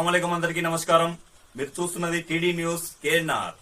అస్సలాముఅలైకుం అందరికీ నమస్కారం. మీరు చూస్తున్నది టీడీ న్యూస్ కేఎన్ఆర్.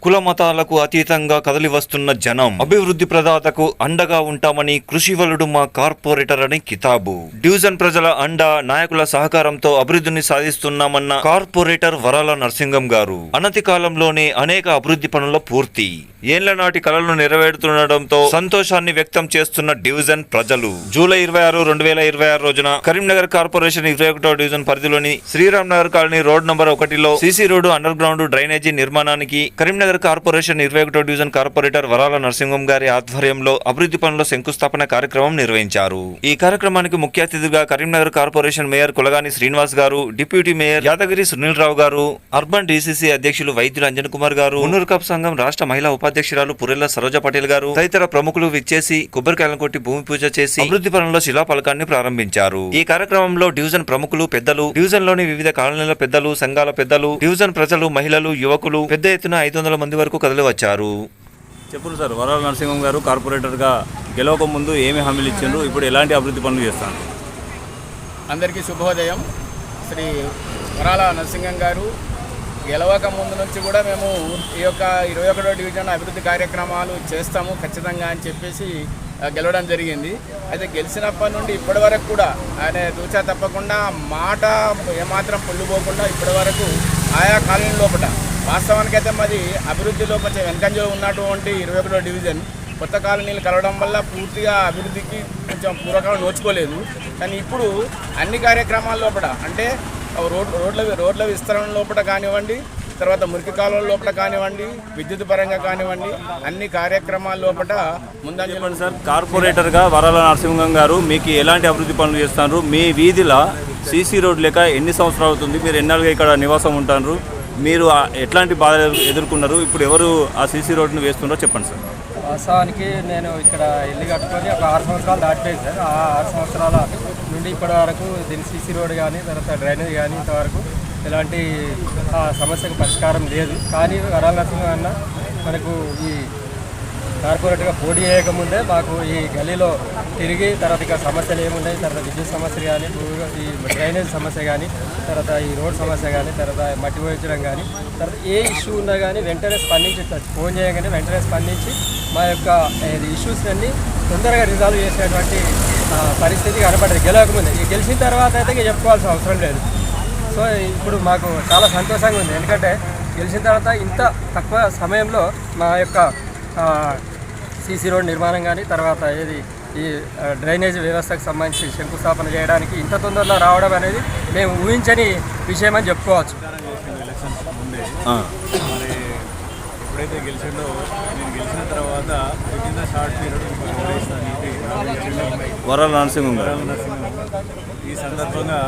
కుల మతాలకు అతీతంగా కదలి వస్తున్న జనం, అభివృద్ధి ప్రదాతకు అండగా ఉంటామని కృషివలుడు మా కార్పొరేటర్ అని కితాబు. డివిజన్ ప్రజల అండ, నాయకుల సహకారంతో అభివృద్ధిని సాధిస్తున్నామన్న కార్పొరేటర్ వరాల నరసింగం గారు అనతి కాలంలోనే అనేక అభివృద్ధి పనుల పూర్తి, ఏళ్ల నాటి కలలను నెరవేరుతుండటంతో సంతోషాన్ని వ్యక్తం చేస్తున్న డివిజన్ ప్రజలు జూలై 26, 2026 రోజున కరీంనగర్ కార్పొరేషన్ 21వ డివిజన్ పరిధిలోని Sriram Nagar colony road number 1లో CC road, underground drainage నిర్మాణానికి కరీంనగర్ కార్పొరేషన్ 21వ డివిజన్ కార్పొరేటర్ వరాల నరసింగం గారి ఆధ్వర్యంలో అభివృద్ధి పనుల శంకుస్థాపన కార్యక్రమం నిర్వహించారు. ఈ కార్యక్రమానికి ముఖ్య అతిథిగా కరీంనగర్ కార్పొరేషన్ మేయర్ కులగాని శ్రీనివాస్ గారు, డిప్యూటీ మేయర్ యాదగిరి సునీల్ రావు గారు, అర్బన్ డీసీసీ అధ్యక్షులు వైద్యులు అంజన్ కుమార్ గారు, మున్నూరు కప్ సంఘం రాష్ట్ర మహిళా ఉపాధ్యక్షురాలు పురెల్ల సరోజ పటేల్ గారు తదితర ప్రముఖులు విచ్చేసి కొబ్బరికాయలను కొట్టి భూమి పూజ చేసి అభివృద్ధి పనుల్లో శిలాఫలకాన్ని ప్రారంభించారు. ఈ కార్యక్రమంలో డివిజన్ ప్రముఖులు, పెద్దలు, డివిజన్ లోని వివిధ కాలనీల పెద్దలు, సంఘాల పెద్దలు, డివిజన్ ప్రజలు, మహిళలు, యువకులు పెద్ద ఎత్తున 500 మంది వరకు కదలి వచ్చారు. చెప్పండి సార్, వరాల నరసింహం గారు కార్పొరేటర్గా గెలవక ముందు ఏమి హామీలు ఇచ్చిండ్రు, ఇప్పుడు ఎలాంటి అభివృద్ధి పనులు చేస్తారు? అందరికీ శుభోదయం. శ్రీ వరాల నరసింహం గారు గెలవక ముందు నుంచి కూడా మేము ఈ యొక్క 21వ డివిజన్ అభివృద్ధి కార్యక్రమాలు చేస్తాము ఖచ్చితంగా అని చెప్పేసి గెలవడం జరిగింది. అయితే గెలిచినప్పటి నుండి ఇప్పటి వరకు కూడా ఆయన తూచా తప్పకుండా మాట ఏమాత్రం పొల్లుపోకుండా ఇప్పటి వరకు ఆయా కాలనీ లోపల వాస్తవానికైతే మాది అభివృద్ధిలో కొంచెం వెనకంజలో ఉన్నటువంటి 21వ డివిజన్ కొత్త కాలనీలు కలవడం వల్ల పూర్తిగా అభివృద్ధికి కొంచెం పూర్వకాలం నోచుకోలేదు. కానీ ఇప్పుడు అన్ని కార్యక్రమాల లోపల అంటే రోడ్ల విస్తరణ లోపల కానివ్వండి, తర్వాత మురికి కాలువల లోపల కానివ్వండి, విద్యుత్ పరంగా కానివ్వండి, అన్ని కార్యక్రమాల లోపల ముందని చెప్పండి సార్. కార్పొరేటర్గా వరాల నరసింహం గారు మీకు ఎలాంటి అభివృద్ధి పనులు చేస్తున్నారు? మీ వీధిలో సీసీ రోడ్ లేక ఎన్ని సంవత్సరాలు అవుతుంది? మీరు ఎన్నాళ్ళుగా ఇక్కడ నివాసం ఉంటారు? మీరు ఎట్లాంటి బాధలు ఎదుర్కొన్నారు? ఇప్పుడు ఎవరు ఆ సీసీ రోడ్ను వేస్తున్నారో చెప్పండి సార్. వాస్తవానికి నేను ఇక్కడ ఇల్లు కట్టుకొని ఒక 6 సంవత్సరాలు దాటిపోయింది సార్. ఆ 6 సంవత్సరాల నుండి ఇప్పటి వరకు దీని సీసీ రోడ్ కానీ, తర్వాత డ్రైనేజ్ కానీ ఇంతవరకు ఎలాంటి సమస్యకు పరిష్కారం లేదు. కానీ వరాల నరసింహం అన్న మనకు ఈ కార్పొరేట్గా పోటీ చేయకముందే మాకు ఈ గలీలో తిరిగి తర్వాత ఇక సమస్యలు ఏమున్నాయి, తర్వాత విద్యుత్ సమస్యలు కానీ, ఈ డ్రైనేజ్ సమస్య కానీ, తర్వాత ఈ రోడ్ సమస్య కానీ, తర్వాత మట్టి పోయించడం కానీ, తర్వాత ఏ ఇష్యూ ఉన్నా కానీ వెంటనే స్పందించి ఫోన్ చేయగానే వెంటనే స్పందించి మా యొక్క ఇష్యూస్ అన్నీ తొందరగా రిజాల్వ్ చేసేటువంటి పరిస్థితి కనపడదు గెలవకముందే. ఈ గెలిచిన తర్వాత అయితే ఇక చెప్పుకోవాల్సిన అవసరం లేదు. సో ఇప్పుడు మాకు చాలా సంతోషంగా ఉంది. ఎందుకంటే గెలిచిన తర్వాత ఇంత తక్కువ సమయంలో మా యొక్క సీసీ రోడ్ నిర్మాణం కానీ, తర్వాత ఈ డ్రైనేజ్ వ్యవస్థకు సంబంధించి శంకుస్థాపన చేయడానికి ఇంత తొందరలో రావడం అనేది మేము ఊహించని విషయం అని చెప్పుకోవచ్చు. ఎప్పుడైతే గెలిచిండో నేను గెలిచిన తర్వాత విత్ షార్ట్ పీరియడ్ వరాల నరసింహం గారు ఈ సందర్భంగా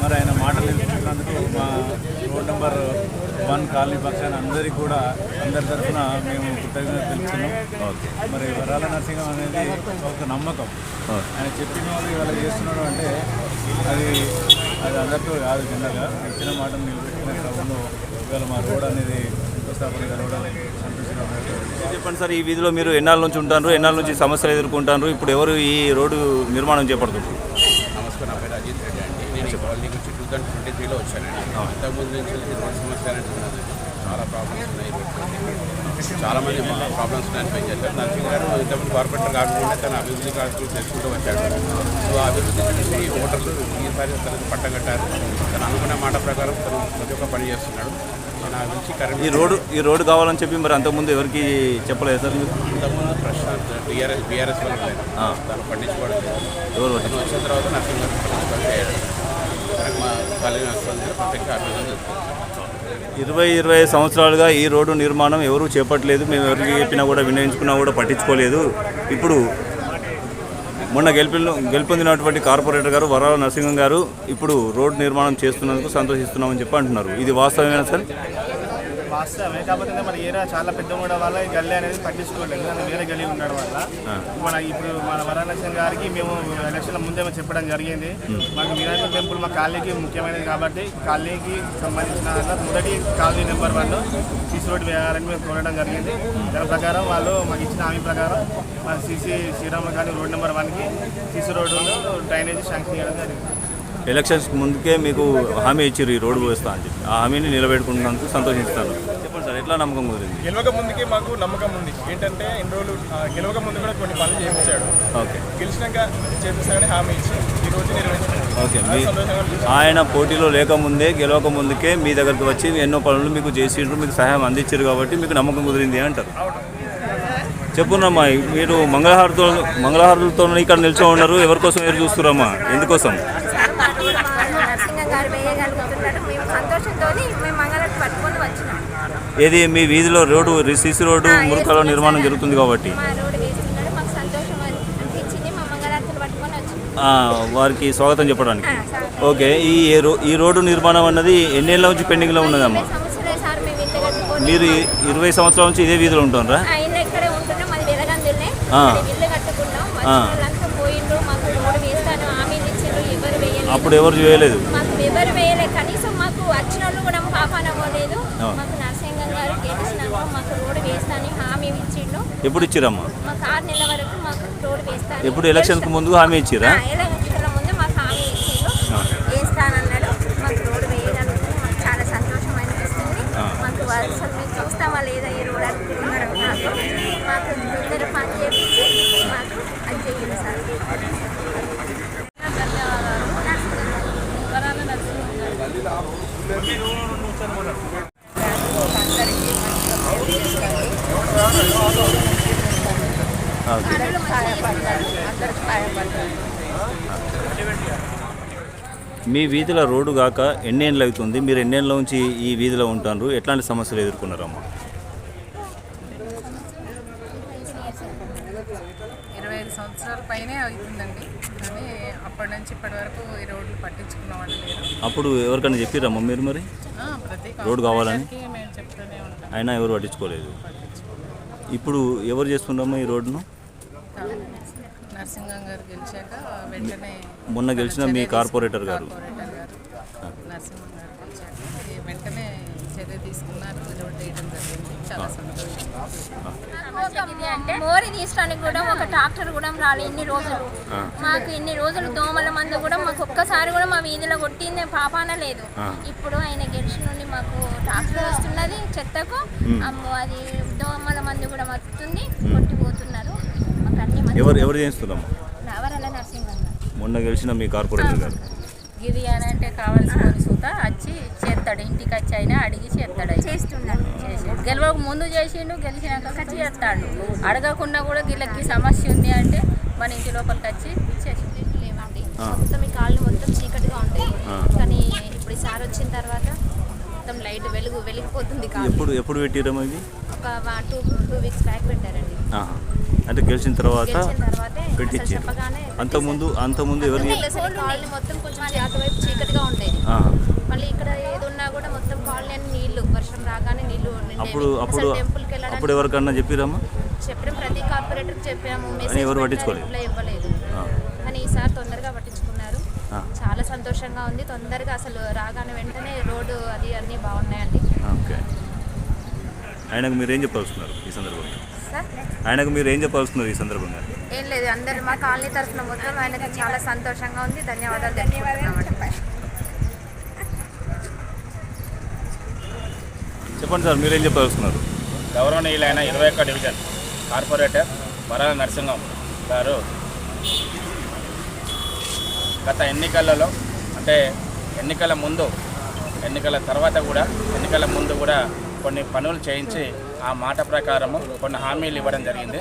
మరి ఆయన మాటలు నిలుపుతున్నందుకు మా రోడ్ నెంబర్ 1 కాలనీ పక్షాన అందరికీ కూడా అందరి తరఫున మేము కృతజ్ఞత తెలుపుతున్నాం. మరి వరాల నరసింహం అనేది ఒక నమ్మకం. ఆయన చెప్పిన వాళ్ళు ఇవాళ చేస్తున్నాడు అంటే అది అందరితో కాదు. కిందగా ఇచ్చిన మాటను నిలబెట్టిన క్రమంలో ఇవాళ మా రోడ్ అనేది శంకుస్థాపన కలవడం సంతోషంగా. చెప్పండి సార్, ఈ వీధిలో మీరు ఎన్నాళ్ళ నుంచి ఉంటారు, ఎన్నాళ్ళ నుంచి సమస్యలు ఎదుర్కొంటారు, ఇప్పుడు ఎవరు ఈ రోడ్డు నిర్మాణం చేపడుతున్నారు? నమస్కారం, నా పేరు అజిత్ రెడ్డి అండి. నేను ఈ కాలనీ నుంచి 2023లో వచ్చానండి. అంతకుముందు నుంచి రోడ్ సమస్య అనేది ఉన్నది. చాలా ప్రాబ్లమ్స్ ఉన్నాయి. చాలామంది ప్రాబ్లమ్స్ ఉన్నాయని పనిచేశారు. నరసింహ గారు ఇంతకుముందు కార్పొరేటర్ కాకుండా తన అభివృద్ధి కార్యక్రమాలు తెలుసుకుంటూ వచ్చాడు. సో అభివృద్ధి చూసి ఓటర్లు ఈసారి తనకు పట్టం కట్టారు. తను అనుకున్న మాట ప్రకారం తను ప్రతి ఒక్క పని చేస్తున్నాడు. ఈ రోడ్డు కావాలని చెప్పి మరి అంతకుముందు ఎవరికి చెప్పలేదు సార్? అంతకుముందు ప్రశాంత్ బీఆర్ఎస్ వాళ్ళు లేదు, తను పట్టించుకోవడం లేదు. ఎవరు వచ్చిన తర్వాత నరసింహ గారు పట్టించుకోవడం మా కాలేజీ ప్రత్యేక అభివృద్ధి 20-25 సంవత్సరాలుగా ఈ రోడ్డు నిర్మాణం ఎవరూ చేపట్టలేదు. మేము ఎవరికి చెప్పినా కూడా వినియోగించుకున్నా కూడా పట్టించుకోలేదు. ఇప్పుడు మొన్న గెలుపొందినటువంటి కార్పొరేటర్ గారు వరాల నరసింహం గారు ఇప్పుడు రోడ్డు నిర్మాణం చేస్తున్నందుకు సంతోషిస్తున్నామని చెప్పి అంటున్నారు. ఇది వాస్తవమేనా సార్? వాస్తవమే. కాకపోతే మన ఏరియా చాలా పెద్ద ఉండడం వల్ల ఈ గల్లీ అనేది పట్టించుకోలేదు. వేరే గల్లీ ఉండడం వల్ల ఇప్పుడు మన వరాలక్ష్మి గారికి మేము ఎలక్షన్ల ముందే చెప్పడం జరిగింది. మాకు వినాయక టెంపుల్ మా కాలనీకి ముఖ్యమైనది కాబట్టి కాలనీకి సంబంధించిన మొదటి కాలనీ నెంబర్ 1 సీసీ రోడ్డు వేయాలని మేము కోరడం జరిగింది. దాని ప్రకారం వాళ్ళు మాకు ఇచ్చిన హామీ ప్రకారం మన శ్రీరామ కాలనీ రోడ్ నెంబర్ 1కి సీసీ రోడ్డు డ్రైనేజ్ శాంక్షన్ చేయడం జరిగింది. ఎలక్షన్స్ ముందుకే మీకు హామీ ఇచ్చారు ఈ రోడ్డు వేస్తా అని చెప్పి. ఆ హామీని నిలబెట్టుకున్నందుకు సంతోషిస్తాను. చెప్పండి సార్, ఎట్లా నమ్మకం కుదిరింది? గెలవక ముందుకే మాకు నమ్మకం ఉంది. ఏంటంటే ఇన్ని రోజులు గెలవక ముందు కూడా కొన్ని పనులు చేయించాడు. ఓకే, గెలిచినాక చేపిస్తానని హామీ ఇచ్చి ఈ రోజు నిర్వహించాడు. ఓకే. ఆయన పోటీలో లేకముందే గెలవక ముందుకే మీ దగ్గరికి వచ్చి ఎన్నో పనులు మీకు చేసిండ్రు, మీకు సహాయం అందించారు కాబట్టి మీకు నమ్మకం కుదిరింది అంటారు. చెప్పున్నమ్మా, మీరు మంగళహారతులతో ఇక్కడ నిల్చో ఉన్నారు. ఎవరి కోసం ఎదురు చూస్తున్నారమ్మా? ఎందుకోసం? నరసింహ గారు వేయగలుగుతున్నారు. మేము సంతోషంతో మేము మంగళారతి పట్టుకొని వచ్చినాం. ఏది మీ వీధిలో రోడ్డు సీసీ రోడ్డు మురుకలో నిర్మాణం జరుగుతుంది కాబట్టి మా రోడ్డు వేస్తున్నాడు. మాకు సంతోషం అనిపించింది. మా మంగళారతులు పట్టుకొని వచ్చినాం. వారికి స్వాగతం చెప్పడానికి. ఓకే, ఈ రోడ్డు నిర్మాణం అన్నది ఎన్నేళ్ళ నుంచి పెండింగ్లో ఉన్నదమ్మా? సంవత్సరాలు సార్ మేము ఇల్లు కట్టుకొని. మీరు 20 సంవత్సరాల నుంచి ఇదే వీధిలో ఉంటున్నారా? ఇల్లు ఇక్కడే ఉంటున్నాం. అది వెలగందులే ఇల్లు కట్టుకున్నాం. వాళ్ళంతా పోయిండ్రు. మాకు రోడ్డు వేస్తాను హామీలు ఇచ్చారు. ఎవరు వేయలేదు. అప్పుడు ఎవరు చేయలేదు? మాకు ఎవరు వేయలేదు. కనీసం మాకు వచ్చిన వాళ్ళు కూడా పాపనవ్వలేదు. మాకు నరసింహం గారు గెలిచినాక మాకు రోడ్డు వేస్తాను హామీ ఇచ్చిండు. ఎప్పుడు ఇచ్చిరమ్మా? మాకు 6 నెలల వరకు మాకు రోడ్డు వేస్తాను. ఎప్పుడు ఎలక్షన్కి ముందు హామీ ఇచ్చిరా? ఎలక్షన్ల ముందు మాకు హామీ ఇచ్చిండు. వేస్తానన్నాడు. మాకు రోడ్డు వేయగలుగుతుంది. మాకు చాలా సంతోషం అనిపిస్తుంది. మాకు అసలు మేము చూస్తామా లేదా ఈ రోడ్డు అనుకుంటున్నాడు. మాకు తొందర పని చేపించి మాకు అది చెయ్యండి సార్. ధన్యవాదాలు. వరాల నరసింహం మీ వీధిలో రోడ్డు కాక ఎన్నేళ్ళు అవుతుంది? మీరు ఎన్నేళ్ళ నుంచి ఈ వీధిలో ఉంటారు? ఎట్లాంటి సమస్యలు ఎదుర్కొన్నారమ్మా? 25 సంవత్సరాల పైనే అవుతుందండి. కానీ అప్పటి నుంచి ఇప్పటి వరకు ఈ రోడ్లు పట్టించుకున్న వాళ్ళు లేరు. అప్పుడు ఎవరికైనా చెప్పిరమ్మా మీరు? మరి ప్రతి రోడ్డు కావాలని మేము చెప్తూనే ఉంటాం. అయినా ఎవరు పట్టించుకోలేదు. ఇప్పుడు ఎవరు చేస్తున్నారమ్మా ఈ రోడ్డును? నరసింహం గారు గెలిచాక వెంటనే మొన్న గెలిచిన మీ కార్పొరేటర్ గారు నరసింహం గారు గెలిచాక వెంటనే చర్య తీసుకున్నారు. రోడ్డు వేయడం జరిగింది. చాలా సంతోషం. అంటే మోరీ తీసడానికి కూడా ఒక ట్రాక్టర్ కూడా రాలేదు ఇన్ని రోజులు. మాకు ఇన్ని రోజులు దోమల మందు కూడా మాకు ఒక్కసారి కూడా మా వీధిలో కొట్టిందే పాపాన లేదు. ఇప్పుడు ఆయన గెలిచి నుండి మాకు ట్రాక్టర్ వస్తున్నది చెత్తకు. అది దోమల మందు కూడా వస్తుంది. కొట్టిపోతున్నారు. మాకు అన్ని ఎవరు చేస్తున్నామ్మా? వరాల నరసింహం మొన్న గెలిచిన మీ కార్పొరేటర్ గారు గిరి అని అంటే కావాల్సిన సూత వచ్చి చేస్తాడు. ఇంటికి వచ్చి అయినా అడిగి చేస్తాడు. చేస్తున్నాడు. గెలవక ముందు చేసిండు, గెలిచినాక వచ్చి చేస్తాడు. అడగకుండా కూడా వీళ్ళకి సమస్య ఉంది అంటే మన ఇంటి లోపలికి వచ్చి చేసి లేవండి. మొత్తం ఈ కాళ్ళు మొత్తం చీకటిగా ఉంటాయి. కానీ ఇప్పుడు ఈసారి వచ్చిన తర్వాత మొత్తం లైట్ వెలిగిపోతుంది. ఎప్పుడు పెట్టిరమ్మా ఇది? ఒక 2 వీక్స్ బ్యాక్ పెట్టారండి. అంటే గెలిచిన తర్వాత పెట్టించారు. అంతకుముందు ఎవరు? కాలనీ మొత్తం కొంచెం అటువైపు చీకటిగా ఉండేది. మళ్ళీ ఇక్కడ ఏదున్నా కూడా మొత్తం కాలనీ నీళ్లు వర్షం రాగానే నీళ్లు టెంపుల్కి అప్పుడు ఎవరికన్నా చెప్పిరమ్మా? చెప్పాము. ప్రతి కార్పొరేటర్కి చెప్పాము. ఎవరు పట్టించుకోలేదు. ఇవ్వలేదు. కానీ ఈసారి తొందరగా పట్టించుకున్నారు. చాలా సంతోషంగా ఉంది. తొందరగా అసలు రాగానే వెంటనే రోడ్డు అది అన్నీ బాగున్నాయండి. ఓకే, ఆయనకు మీరు ఏం చెప్పాల్సుకున్నారు ఈ సందర్భంగా? ఆయనకు మీరు ఏం చెప్పాల్సుకున్నారు ఈ సందర్భంగా? ఏం లేదు, అందరు మా కాలనీ తరఫున మొత్తం ఆయనకు చాలా సంతోషంగా ఉంది. ధన్యవాదాలు తెలుపుతున్నామండి. చెప్పండి సార్, మీరేం చెప్పాల్సుకున్నారు? గౌరవనీయులైన 21వ డివిజన్ కార్పొరేటర్ వరాల నరసింహం గారు గత ఎన్నికలలో అంటే ఎన్నికల తర్వాత కూడా ఎన్నికల ముందు కూడా కొన్ని పనులు చేయించి ఆ మాట ప్రకారము కొన్ని హామీలు ఇవ్వడం జరిగింది.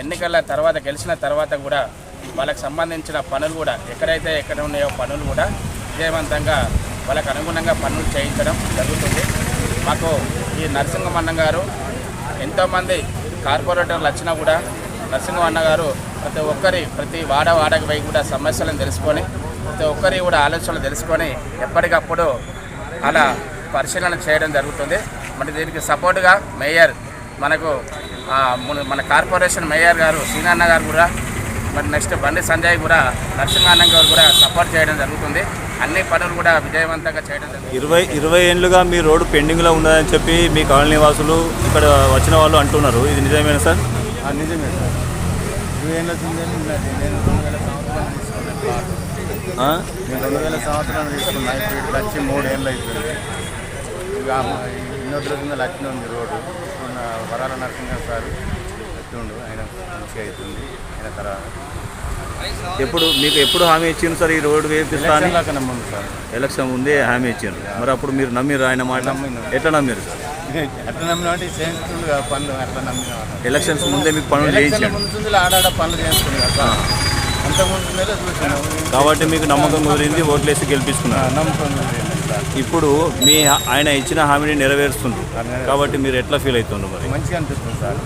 ఎన్నికల తర్వాత గెలిచిన తర్వాత కూడా వాళ్ళకి సంబంధించిన పనులు కూడా ఎక్కడ ఉన్నాయో పనులు కూడా విజయవంతంగా వాళ్ళకు అనుగుణంగా పనులు చేయించడం జరుగుతుంది. మాకు ఈ నరసింహం అన్న గారు ఎంతోమంది కార్పొరేటర్లు వచ్చినా కూడా నరసింహం అన్న గారు ప్రతి వాడకి పోయి కూడా సమస్యలను తెలుసుకొని ప్రతి ఒక్కరి కూడా ఆలోచనలు తెలుసుకొని ఎప్పటికప్పుడు అలా పరిశీలన చేయడం జరుగుతుంది. మరి దీనికి సపోర్టుగా మేయర్ మన కార్పొరేషన్ మేయర్ గారు సీనన్న గారు కూడా మరి నెక్స్ట్ బండి సంజయ్ కూడా నరసింహన్న గారు కూడా సపోర్ట్ చేయడం జరుగుతుంది. అన్ని పనులు కూడా విజయవంతంగా చేయడం జరుగుతుంది. 20 ఏళ్ళుగా మీ రోడ్డు పెండింగ్లో ఉన్నదని చెప్పి మీ కాలనీ వాసులు ఇక్కడ వచ్చిన వాళ్ళు అంటున్నారు. ఇది నిజమేనా సార్? నిజమే సార్. 20 ఏళ్ళ నేను 2000 సంవత్సరాలు తీసుకున్న ప్లాట్ నేను 2000 సంవత్సరం తీసుకున్నా. ఇప్పుడు ఇటు వచ్చి 3 ఏళ్ళు అవుతుంది. ఇక ఎన్నో రోజుల లక్ష్మి ఉంది రోడ్డు. మొన్న వరాల నరసింహ సార్ ఎత్తుండు, ఆయన మంచిగా అవుతుంది. ఆయన తర్వాత ఎప్పుడు మీకు ఎప్పుడు హామీ ఇచ్చింది సార్ ఈ రోడ్డు వేపిస్తాను? ముందు సార్ ఎలక్షన్ ముందే హామీ ఇచ్చారు. మరి అప్పుడు మీరు నమ్మిరు ఆయన మాట? ఎట్లా నమ్మిరు సార్? ఎట్లా నమ్మినా అంటే చేస్తుంది పనులు ఎట్లా నమ్మినా. ఎలక్షన్స్ ముందే మీకు పనులు చేయించారు ముందు ఆడాడ పనులు చేస్తుంది కదా, అంత ముందు చూసినాం కాబట్టి మీకు నమ్మకం కుదిరింది, ఓట్లేసి గెలిపించుకున్నారు. నమ్మకం కుదిరింది సార్. ఇప్పుడు మీ ఆయన ఇచ్చిన హామీని నెరవేరుస్తుండ్రు కాబట్టి మీరు ఎట్లా ఫీల్ అవుతుండ్రు? మరి మంచిగా అనిపిస్తుంది సార్.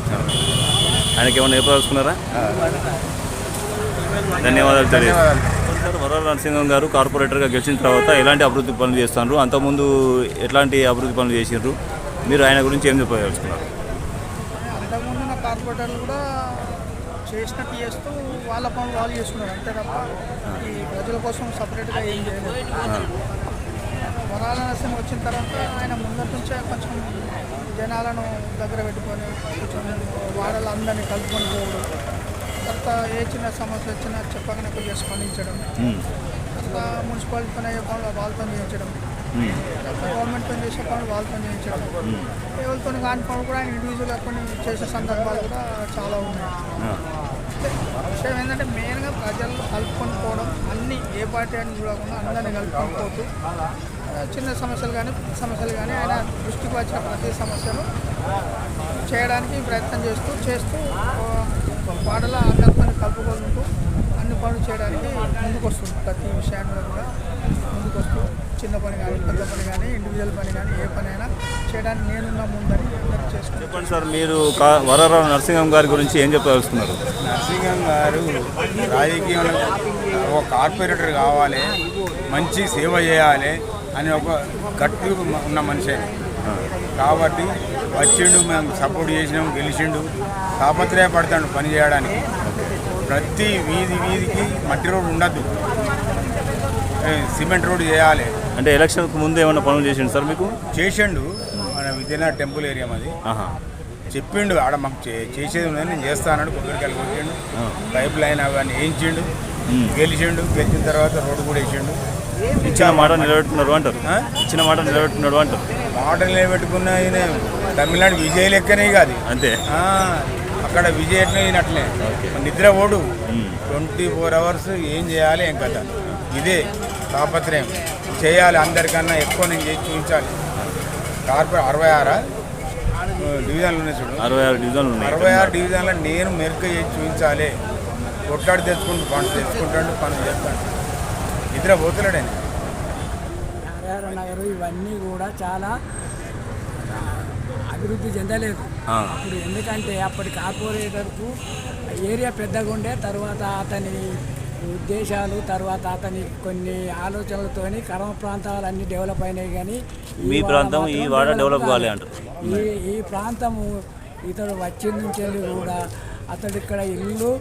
ఆయనకి ఏమైనా ఏర్పరచుకున్నారా? ధన్యవాదాలు తెలియదు సార్. వరాల నరసింహం గారు కార్పొరేటర్గా గెలిచిన తర్వాత ఎలాంటి అభివృద్ధి పనులు చేస్తున్నారు, అంతకుముందు ఎట్లాంటి అభివృద్ధి పనులు చేసినారు, మీరు ఆయన గురించి ఏం చెప్పదలుచుకున్నారు? అంతకుముందు ఉన్న కార్పొరేటర్లు కూడా చేసినట్టు చేస్తూ వాళ్ళ పనులు వాళ్ళు చేసుకున్నారు అంతే తప్ప ఈ ప్రజల కోసం సపరేట్గా ఏం చేయలేదు. వరాల నరసింహ వచ్చిన తర్వాత ఆయన ముందటి నుంచే కొంచెం జనాలను దగ్గర పెట్టుకొని కొంచెం వాడలు అందరినీ కలుపుకొని పోవడం, తర్వాత ఏ చిన్న సమస్య వచ్చినా చెప్పగానే కొద్దిగా స్పందించడం, తర్వాత మున్సిపాలిటీ పని అయ్యే పనులు వాళ్ళతో చేయించడం, గవర్నమెంట్ పని చేసే పనులు వాళ్ళతో చేయించడం, ఎవరితో కాని పనులు కూడా ఆయన ఇండివిజువల్గా కొన్ని చేసే సందర్భాలు కూడా చాలా ఉన్నాయి. విషయం ఏంటంటే మెయిన్గా ప్రజలు కలుపుకొని పోవడం, అన్నీ ఏ పార్టీ అని చూడకుండా అందరినీ కలుపుకొని పోతూ చిన్న సమస్యలు కానీ పెద్ద సమస్యలు కానీ ఆయన దృష్టికి వచ్చిన ప్రతి సమస్యను చేయడానికి ప్రయత్నం చేస్తూ వాడల అందరితో కలుపుకుంటూ అన్ని పనులు చేయడానికి ముందుకు వస్తుంది. ప్రతి విషయాన్ని కూడా ముందుకు వస్తూ చిన్న పని కానీ పెద్ద పని కానీ ఇండివిజువల్ పని కానీ ఏ పని అయినా చేయడానికి నేనున్న ముందని అందరూ చేసుకుంటాను. చెప్పండి సార్, మీరు వరాల నరసింహం గారి గురించి ఏం చెప్పదలుచుకున్నారు? నరసింహం గారు రాజకీయంలో ఒక కార్పొరేటర్ కావాలి, మంచి సేవ చేయాలి అని ఒక గట్టి ఉన్న మనిషి కాబట్టి వచ్చిండు, మేము సపోర్ట్ చేసినాము, గెలిచిండు, తాపత్రయపడతాడు పని చేయడానికి. ప్రతి వీధికి మట్టి రోడ్డు ఉండద్దు, సిమెంట్ రోడ్డు చేయాలి. అంటే ఎలక్షన్కు ముందు ఏమైనా పనులు చేసిండు సార్ మీకు? చేసిండు, మన విద్యానగర్ టెంపుల్ ఏరియా మాది. చెప్పిండు ఆడ మాకు చేసేది ఉందని నేను చేస్తానని కొబ్బరికాయలు కొట్టిండు, పైప్ లైన్ అవన్నీ వేయించిండు, గెలిచిండు. గెలిచిన తర్వాత రోడ్డు కూడా వేసిండు. ఇచ్చిన మాట నిలబెట్టుకున్నారు అంటారు? ఇచ్చిన మాట నిలబెట్టుకున్నాడు అంటారు? మాట నిలబెట్టుకున్న ఆయన తమిళనాడు విజయ్ లెక్కనే కాదు అంతే, అక్కడ విజయ్ ఎట్లయినట్లే నిద్ర ఓడు 24 hours ఏం చేయాలి ఏం కదా, ఇదే తాపత్రయం చేయాలి. అందరికన్నా ఎక్కువ నేను చేసి చూపించాలి. కార్పొరేట్ 66 డివిజన్లు ఉన్నాయి చూడు, 66 డివిజన్లు ఉన్నాయి. 66 డివిజన్లో నేను మెరుక చేసి చూపించాలి. కొట్లాడి తెచ్చుకుంటాడు పనులు చేస్తాడు, నిద్ర పోతున్నాడని. నగరు ఇవన్నీ కూడా చాలా అభివృద్ధి చెందలేదు అప్పుడు. ఎందుకంటే అప్పటి కార్పొరేటర్కు ఏరియా పెద్దగా ఉండే, తర్వాత అతని ఉద్దేశాలు, తర్వాత అతని కొన్ని ఆలోచనలతోని కర్మ ప్రాంతాలన్నీ డెవలప్ అయినాయి. కానీ మీ ప్రాంతం ఈ వాడ డెవలప్ కాలే అంటారు. ఈ ప్రాంతము ఇతడు వచ్చిన నుంచి వెళ్ళి కూడా అతడు ఇక్కడ ఇల్లు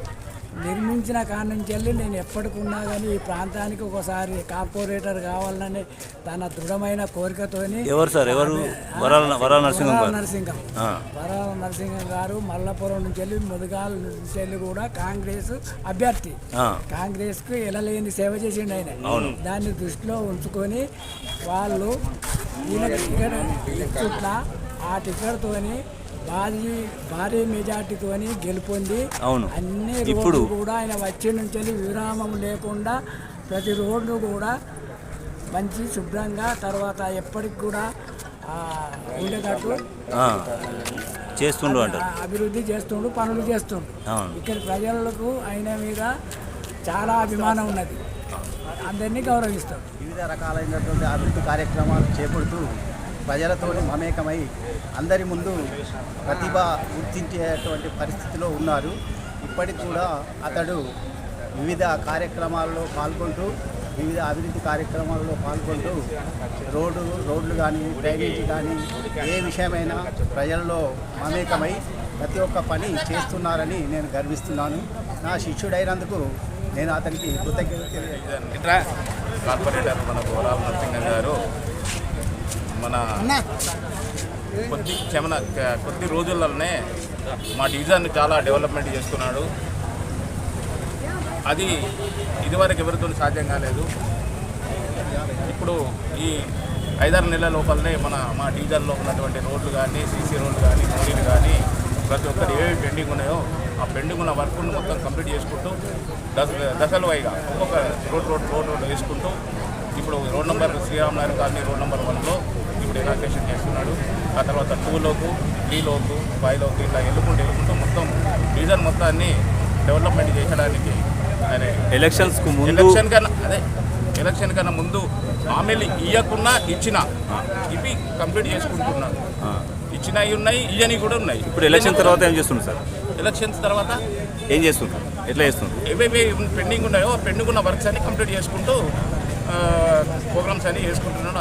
నిర్మించిన కాడి నుంచి వెళ్ళి నేను ఎప్పటికున్నా కానీ ఈ ప్రాంతానికి ఒకసారి కార్పొరేటర్ కావాలని తన దృఢమైన కోరికతోని. ఎవరు సార్? ఎవరు? వరాల నరసింహం గారు మల్లపురం నుంచి వెళ్ళి ముదుగాల నుంచి వెళ్ళి కూడా కాంగ్రెస్ అభ్యర్థి, కాంగ్రెస్కు ఎలలేని సేవ చేసిండు ఆయన. దాన్ని దృష్టిలో ఉంచుకొని వాళ్ళు టికెట్ ఆ టికెట్తోని భారీ మెజార్టీతోని గెలుపొంది అన్ని రోడ్లు కూడా ఆయన వచ్చే నుంచి విరామం లేకుండా ప్రతి రోడ్డు కూడా మంచి శుభ్రంగా తర్వాత ఎప్పటికి కూడా ఉండేటట్టు చేస్తుండు అంటారు. అభివృద్ధి చేస్తుండు, పనులు చేస్తుండు. ఇక్కడ ప్రజలకు ఆయన మీద చాలా అభిమానం ఉన్నది, అందరినీ గౌరవిస్తాడు. వివిధ రకాలైనటువంటి అభివృద్ధి కార్యక్రమాలు చేపడుతూ ప్రజలతో మమేకమై అందరి ముందు ప్రతిభ గుర్తించేటువంటి పరిస్థితిలో ఉన్నారు. ఇప్పటికి కూడా అతడు వివిధ కార్యక్రమాల్లో పాల్గొంటూ వివిధ అభివృద్ధి కార్యక్రమాల్లో పాల్గొంటూ రోడ్లు కానీ డ్రైనేజీ కానీ ఏ విషయమైనా ప్రజల్లో మమేకమై ప్రతి ఒక్క పని చేస్తున్నారని నేను గర్విస్తున్నాను. నా శిష్యుడైనందుకు నేను అతనికి కృతజ్ఞతలు తెలియజేస్తాను. కార్పొరేటర్ మన వరాల నరసింహం గారు మన కొద్ది రోజుల్లోనే మా డివిజన్ చాలా డెవలప్మెంట్ చేస్తున్నాడు. అది ఇదివరకు ఎవరితో సాధ్యం కాలేదు. ఇప్పుడు ఈ 5-6 నెలల లోపలనే మా డివిజన్లో ఉన్నటువంటి రోడ్లు కానీ, సీసీ రోడ్లు కానీ, మోరీలు కానీ ప్రతి ఒక్కటి ఏవి పెండింగ్ ఉన్నాయో ఆ పెండింగ్ ఉన్న వర్క్ను మొత్తం కంప్లీట్ చేసుకుంటూ దశలు వైగా ఒక్కొక్క రోడ్ వేసుకుంటూ ఇప్పుడు road number Sriramanarayana colony road number 1లో ఇప్పుడు ఇనాగ్రేషన్ చేస్తున్నాడు. ఆ తర్వాత 2లోకు 3లోకు 5లోకి ఇట్లా వెళ్ళుకుంటూ మొత్తం డివిజన్ మొత్తాన్ని డెవలప్మెంట్ చేయడానికి ఆయన ఎలక్షన్ కన్నా ముందు హామీలు ఇవ్వకుండా ఇచ్చినా ఇవి కంప్లీట్ చేసుకుంటున్నాడు. ఇచ్చినవి ఉన్నాయి, ఇయ్యని కూడా ఉన్నాయి. ఇప్పుడు ఎలక్షన్ తర్వాత ఏం చేస్తున్నారు సార్? ఎలక్షన్స్ తర్వాత ఏం చేస్తుంటారు, ఎట్లా చేస్తుంటారు? ఏవేవి పెండింగ్ ఉన్నాయో పెండింగ్ ఉన్న వర్క్స్ అన్ని కంప్లీట్ చేసుకుంటూ ప్రోగ్రామ్స్ అన్ని చేసుకుంటున్నాడు.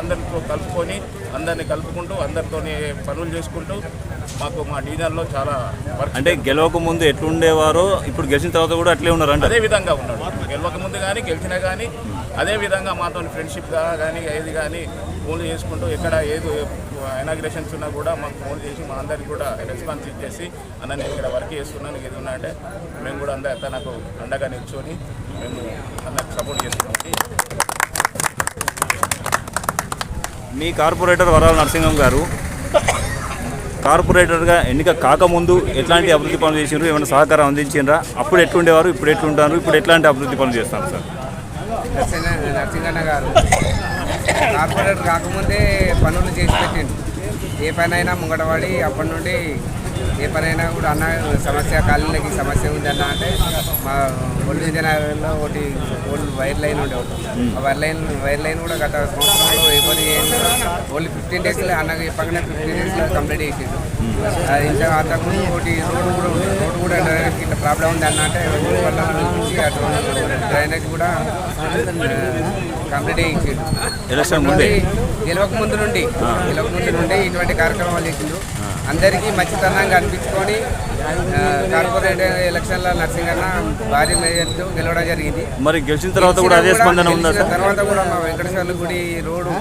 అందరినీ కలుపుకుంటూ అందరితో పనులు చేసుకుంటూ మా డివిజన్లో చాలా వర్క్. అంటే గెలవక ముందు ఎట్లుండేవారో ఇప్పుడు గెలిచిన తర్వాత కూడా అట్లే ఉన్నారు అంటే అదే విధంగా ఉన్నాడు. గెలవక ముందు కానీ గెలిచినా కానీ అదే విధంగా మాతో ఫ్రెండ్షిప్గా కానీ ఏది కానీ ఫోన్లు చేసుకుంటూ ఎక్కడ ఏది ఇనాగ్రేషన్స్ ఉన్నా కూడా మాకు ఫోన్ చేసి మా అందరికి కూడా రెస్పాన్స్ ఇచ్చేసి అన్న నేను ఇక్కడ వర్క్ చేస్తున్నాను, ఏది ఉన్నా అంటే మేము కూడా అందరితో నాకు అండగా నిల్చొని మేము అందరికి సపోర్ట్ చేస్తున్నాం. మీ కార్పొరేటర్ వరాల నరసింహం గారు కార్పొరేటర్గా ఎన్నిక కాకముందు ఎట్లాంటి అభివృద్ధి పనులు చేసినారు, ఏమైనా సహకారం అందించారా? అప్పుడు ఎట్లుండేవారు, ఇప్పుడు ఎట్లుంటారు, ఇప్పుడు ఎట్లాంటి అభివృద్ధి పనులు చేస్తారు సార్? నరసింహన్న గారు కార్పొరేటర్ కాకముందే పనులు చేసి పెట్టిండు. ఏ పనైనా ముంగటపడి అప్పటి నుండి ఏ పనైనా కూడా అన్న సమస్య కాలనీకి సమస్య ఉందన్న అంటే మా ఒళ్ళు విజయనగరంలో ఒకటి ఓల్డ్ వైర్ లైన్ ఉండే ఆ వైర్ లైన్ కూడా గత సంవత్సరంలో ఏ పని ఓన్లీ 15 డేస్లో అన్నకి పక్కన 15 డేస్లో కంప్లీట్ చేసిండు. అది ఇంకా అంతకుముందు ఒకటి రోడ్డు కూడా ఇట్లా ప్రాబ్లం ఉంది అన్న అంటే రోడ్డు వల్ల నుంచి అటు డ్రైనేజ్ కూడా కంప్లీట్ చేయించిండు. గెలవక ముందు నుండి ఇటువంటి కార్యక్రమాలు చేసిండు. అందరికీ మంచితనంగా అనిపించుకొని కార్పొరేటర్ ఎలక్షన్లో నరసింహన్న భారీ మెజార్టీతో గెలవడం జరిగింది. మరి గెలిచిన తర్వాత కూడా అదే స్పందన ఉందా? తర్వాత కూడా మా వెంకటేశ్వర్ల గుడి రోడ్డు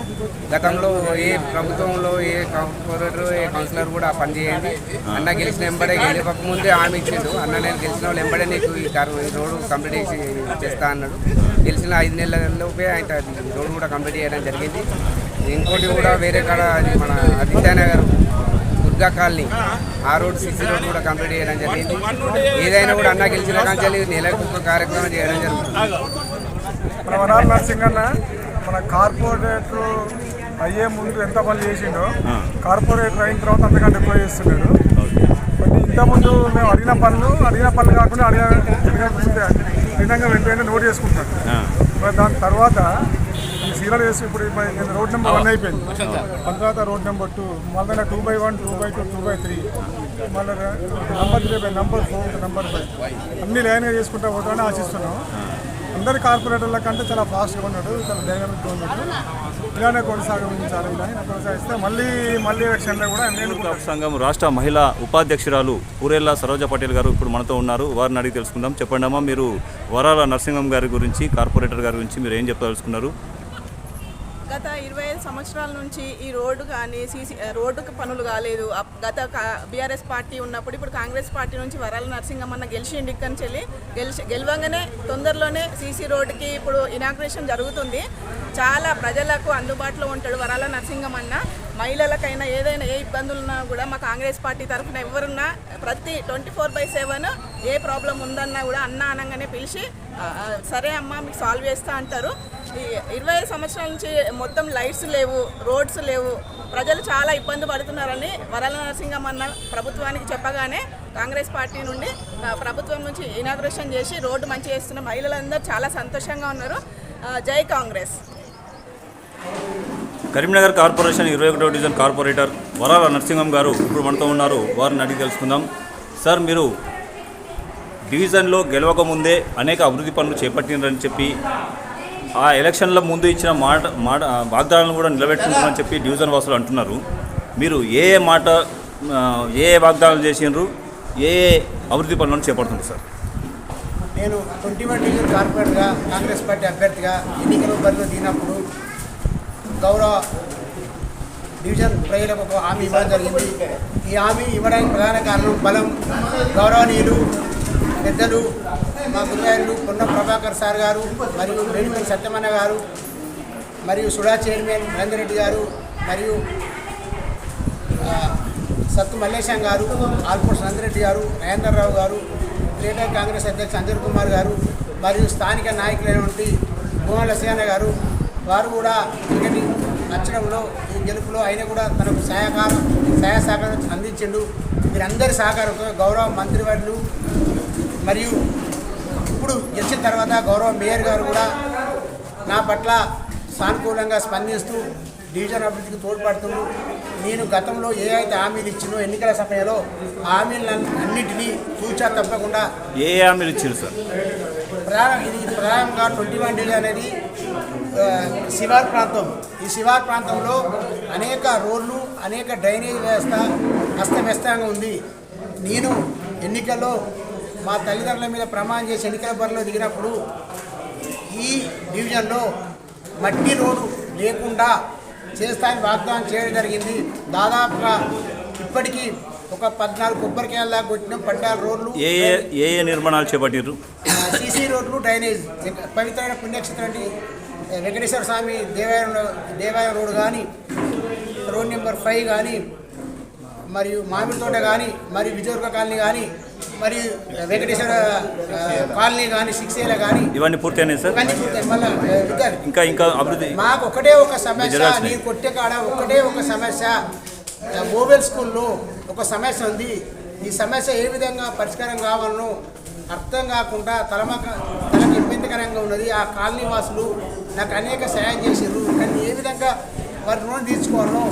గతంలో ఏ ప్రభుత్వంలో ఏ కార్పొరేటర్ ఏ కౌన్సిలర్ కూడా పనిచేయండి అన్న గెలిచిన ఎంబడే గెలవక ముందే హామీ ఇచ్చిండు. అన్న నేను గెలిచిన వాళ్ళు ఎంబడే నీకు ఈ రోడ్డు కంప్లీట్ చేస్తా అన్నాడు. గెలిచిన 5 నెలలలోపే ఆయన రోడ్డు కూడా కంప్లీట్ చేయడం జరిగింది. ఇంకోటి కూడా వేరే కాడ అది మన ఆదిత్యనగర్ దుర్గా కాలనీ ఆ రోడ్ సీసీ రోడ్ కూడా కంప్లీట్ చేయడం జరిగింది. ఏదైనా కూడా అన్న గెలిచిన కాంచాలి నెలకు ఒక కార్యక్రమం చేయడం జరుగుతుంది. మన వరాల నరసింహన్న మన కార్పొరేటర్ అయ్యే ముందు ఎంత పనులు చేసిండో కార్పొరేటర్ అయిన తర్వాత అంతకంటే ఎక్కువ చేస్తున్నాడు. ఇంతకుముందు మేము అడిగిన పనులు కాకుండా అడిగినాక వెంటనే నోట్ చేసుకుంటాం. మరి దాని తర్వాత సీరియల్ వేసి ఇప్పుడు రోడ్ నెంబర్ 1 అయిపోయింది. దాని తర్వాత రోడ్ నెంబర్ 2 మళ్ళీ 2/1, 2/2, 2/3 మళ్ళీ నెంబర్ 3, నెంబర్ 4, నెంబర్ 5 అన్ని లైన్గా చేసుకుంటూ పోతామని ఆశిస్తున్నాం. అందరి కార్పొరేటర్ల కంటే చాలా ఫాస్ట్గా ఉన్నాడు, చాలా డైనమిక్గా ఉన్నాడు. ఇలానే కొనసాగించాలి. ఇలానే కొనసాగిస్తే మళ్ళీ ఎలక్షన్లో కూడా నేను సంఘం రాష్ట్ర మహిళా ఉపాధ్యక్షురాలు పూరెల్లా సరోజ పటేల్ గారు ఇప్పుడు మనతో ఉన్నారు. వారిని అడిగి తెలుసుకుందాం. చెప్పండి అమ్మా, మీరు వరాల నరసింహం గారి గురించి, కార్పొరేటర్ గారి గురించి మీరు ఏం చెప్పదలుచుకున్నారు? గత 25 సంవత్సరాల నుంచి ఈ రోడ్డు కానీ రోడ్డుకు పనులు కాలేదు. గత బీఆర్ఎస్ పార్టీ ఉన్నప్పుడు ఇప్పుడు కాంగ్రెస్ పార్టీ నుంచి వరాల నరసింహమన్న గెలిచిండి. ఇక్కడి నుంచి గెలవంగానే తొందరలోనే సీసీ రోడ్డుకి ఇప్పుడు ఇనాగ్రేషన్ జరుగుతుంది. చాలా ప్రజలకు అందుబాటులో ఉంటాడు వరాల నరసింహమన్న. మహిళలకైనా ఏదైనా ఏ ఇబ్బందులున్నా కూడా మా కాంగ్రెస్ పార్టీ తరఫున ఎవరున్నా ప్రతి 24/7 ఏ ప్రాబ్లం ఉందన్నా కూడా అన్న అనగానే పిలిచి సరే అమ్మ మీకు సాల్వ్ చేస్తా అంటారు. ఈ 25 సంవత్సరాల నుంచి మొత్తం లైట్స్ లేవు, రోడ్స్ లేవు, ప్రజలు చాలా ఇబ్బంది పడుతున్నారని వరాల నరసింహమన్న ప్రభుత్వానికి చెప్పగానే కాంగ్రెస్ పార్టీ నుండి ప్రభుత్వం నుంచి ఇనాగ్రేషన్ చేసి రోడ్డు మంచి చేస్తున్న మహిళలందరూ చాలా సంతోషంగా ఉన్నారు. జై కాంగ్రెస్. కరీంనగర్ కార్పొరేషన్ 21వ డివిజన్ కార్పొరేటర్ వరాల నరసింహం గారు ఇప్పుడు మనతో ఉన్నారు. వారిని అడిగి తెలుసుకుందాం. సార్, మీరు డివిజన్లో గెలవక ముందే అనేక అభివృద్ధి పనులు చేపట్టినారని చెప్పి ఆ ఎలక్షన్ల ముందు ఇచ్చిన వాగ్దానాలను కూడా నిలబెట్టుకుంటారని చెప్పి డివిజన్ వాసులు అంటున్నారు. మీరు ఏ వాగ్దానాలు చేసినారు, ఏ అభివృద్ధి పనులను చేపడుతున్నారు సార్? నేను 21 డివిజన్ కార్పొరేటర్గా కాంగ్రెస్ పార్టీ అభ్యర్థిగా ఎన్నికల బరిలో దిగినప్పుడు గౌరవ డివిజన్ ప్రజలకు ఒక హామీ ఇవ్వడం జరిగింది. ఈ హామీ ఇవ్వడానికి ప్రధాన కారణం బలం గౌరవనీయులు పెద్దలు మా గురువారు పొన్న ప్రభాకర్ సార్ గారు మరియు వేణుమూరి సత్యమన్న గారు మరియు సుడా చైర్మన్ నరేందర్ రెడ్డి గారు మరియు సత్తు మల్లేశం గారు, ఆల్పోస్ట్ నందిరెడ్డి గారు, నరేందర్ రావు గారు, గ్రేటర్ కాంగ్రెస్ అధ్యక్షుడు అంజన్ కుమార్ గారు మరియు స్థానిక నాయకులైనటువంటి భువన లసయాన గారు వారు కూడా క్రికెట్ నచ్చడంలో ఈ గెలుపులో ఆయన కూడా తనకు సహాయ సహకారం అందించిండు. వీరందరి సహకారంతో గౌరవ మంత్రివర్యులు మరియు ఇప్పుడు గెలిచిన తర్వాత గౌరవ మేయర్ గారు కూడా నా పట్ల సానుకూలంగా స్పందిస్తూ డివిజన్ అభివృద్ధికి తోడ్పడుతుండు. నేను గతంలో ఏ అయితే హామీలు ఇచ్చినో ఎన్నికల సమయంలో హామీలన్నింటినీ తూచా తప్పకుండా ఏ హామీలు ఇచ్చారు సార్? ఇది ప్రధానంగా 21 డివిజన్ అనేది శివార్ ప్రాంతం. ఈ శివార్ ప్రాంతంలో అనేక రోడ్లు, అనేక డ్రైనేజ్ వ్యవస్థ అస్తవ్యస్తంగా ఉంది. నేను ఎన్నికల్లో మా తల్లిదండ్రుల మీద ప్రమాణం చేసి ఎన్నికల బరిలో దిగినప్పుడు ఈ డివిజన్లో మట్టి రోడ్డు లేకుండా చేస్తానని వాగ్దానం చేయడం జరిగింది. దాదాపుగా ఇప్పటికీ ఒక 14 కొబ్బరికాయల దాకా కొట్టిన 14 రోడ్లు, ఏ నిర్మాణాలు చేపట్టారు? సీసీ రోడ్లు, డ్రైనేజ్, పవిత్రమైన పుణ్యక్షేత్రం వెంకటేశ్వర స్వామి దేవాలయం రోడ్ కానీ, రోడ్ నెంబర్ 5 కానీ, మరియు మామిడి తోట కానీ, మరియు విజయదుర్గ కాలనీ కానీ, మరియు వెంకటేశ్వర కాలనీ కానీ, 6A కానీ ఇవన్నీ పూర్తయినాయి సార్? మళ్ళీ ఇంకా అభివృద్ధి మాకు ఒకటే ఒక సమస్య, నేను కొట్టే కాడ ఒకటే ఒక సమస్య, మోబైల్ స్కూల్లో ఒక సమస్య ఉంది. ఈ సమస్య ఏ విధంగా పరిష్కారం కావాలనో అర్థం కాకుండా తనకు ఇబ్బందికరంగా ఉన్నది. ఆ కాలనీ వాసులు నాకు అనేక సాయం చేసారు, కానీ ఏ విధంగా వారి రుణం తీర్చుకోవాలో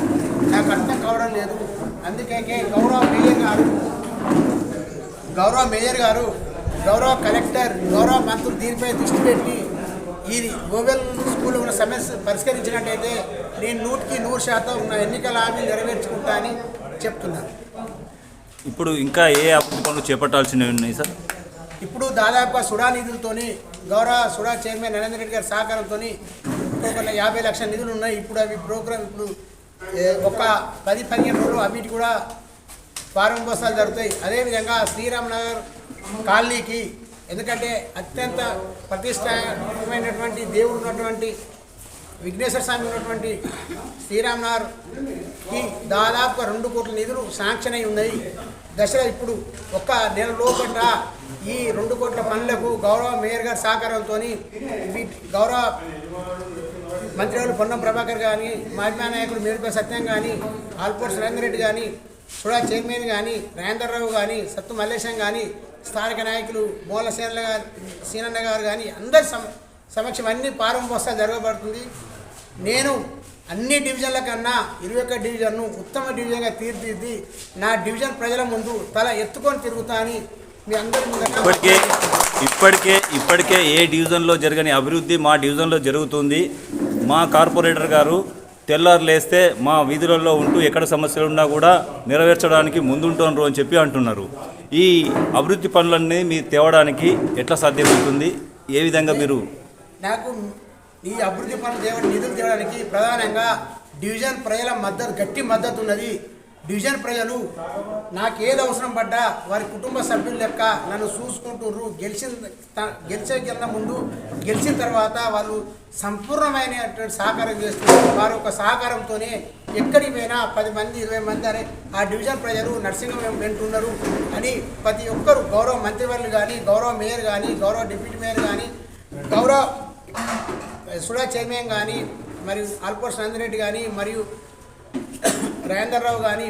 నాకు అర్థం కావడం లేదు. అందుకే గౌరవ మేయర్ గారు, గౌరవ కలెక్టర్, గౌరవ మంత్రులు దీనిపై దృష్టి పెట్టి ఈ మోబైల్ స్కూల్లో ఉన్న సమస్య పరిష్కరించినట్టయితే నేను 100% నా ఎన్నికల హామీ నెరవేర్చుకుంటా అని చెప్తున్నాను. ఇప్పుడు ఇంకా ఏ అభివృద్ధి పనులు చేపట్టాల్సినవి ఉన్నాయి సార్? ఇప్పుడు దాదాపుగా సుడా నిధులతోని గౌరవ సుడా చైర్మన్ నరేందర్ రెడ్డి గారి సహకారంతో ఇంకొక 50 లక్షల నిధులు ఉన్నాయి. ఇప్పుడు అవి ప్రోగ్రామ్ ఇప్పుడు ఒక 10-15 రోజులు అవిటి కూడా ప్రారంభోత్సవాలు జరుగుతాయి. అదేవిధంగా శ్రీరామ్ నగర్ కాలనీకి, ఎందుకంటే అత్యంత ప్రతిష్టాత్మకమైనటువంటి దేవుడు ఉన్నటువంటి విఘ్నేశ్వర స్వామి ఉన్నటువంటి శ్రీరామ్ నగర్కి దాదాపుగా 2 కోట్ల నిధులు శాంక్షన్ అయి ఉన్నాయి. దశలో ఇప్పుడు ఒక నెల లోపల ఈ 2 కోట్ల పనులకు గౌరవ మేయర్ గారి సహకారంతో గౌరవ మంత్రివర్యులు పొన్నం ప్రభాకర్ కానీ, మాజీ నాయకులు మేడిపల్లి సత్యం కానీ, ఆల్పోర్ట్స్ నరేందర్ రెడ్డి కానీ, సుడా చైర్మన్ కానీ, నరేందర్ రావు కానీ, సత్తు మల్లేశం కానీ, స్థానిక నాయకులు మూల సీనన్న గారు కానీ అందరి సమక్షం అన్ని ప్రారంభోత్సవాలు జరగబడుతుంది. నేను అన్ని డివిజన్ల కన్నా 21 డివిజన్ను ఉత్తమ డివిజన్గా తీర్చిదిద్ది నా డివిజన్ ప్రజల ముందు తల ఎత్తుకొని తిరుగుతా అని మీ అందరి ముందు ఇప్పటికే ఏ డివిజన్లో జరగని అభివృద్ధి మా డివిజన్లో జరుగుతుంది. మా కార్పొరేటర్ గారు తెల్లారు లేస్తే మా వీధులలో ఉంటూ ఎక్కడ సమస్యలు ఉన్నా కూడా నెరవేర్చడానికి ముందుంటున్నారు అని చెప్పి అంటున్నారు. ఈ అభివృద్ధి పనులన్నీ మీరు తేవడానికి ఎట్లా సాధ్యమవుతుంది? ఏ విధంగా మీరు నాకు ఈ అభివృద్ధి పనులు నిధులు తేవడానికి ప్రధానంగా డివిజన్ ప్రజల మద్దతు, గట్టి మద్దతు ఉన్నది. డివిజన్ ప్రజలు నాకేది అవసరం పడ్డా వారి కుటుంబ సభ్యుల లెక్క నన్ను చూసుకుంటుర్రు. గెలిచే కన్నా ముందు గెలిచిన తర్వాత వాళ్ళు సంపూర్ణమైనటువంటి సహకారం చేస్తున్నారు. వారి యొక్క సహకారంతోనే ఎక్కడికి పోయినా 10 మంది 20 మంది అనే ఆ డివిజన్ ప్రజలు నర్సింగం వెంటున్నారు అని ప్రతి ఒక్కరు, గౌరవ మంత్రివర్యులు కానీ, గౌరవ మేయర్ కానీ, గౌరవ డిప్యూటీ మేయర్ కానీ, గౌరవ సుడా చైర్మన్ కానీ, మరియు ఆల్పోర్ట్స్ నందిరెడ్డి కానీ, మరియు నరేందర్ రావు కానీ,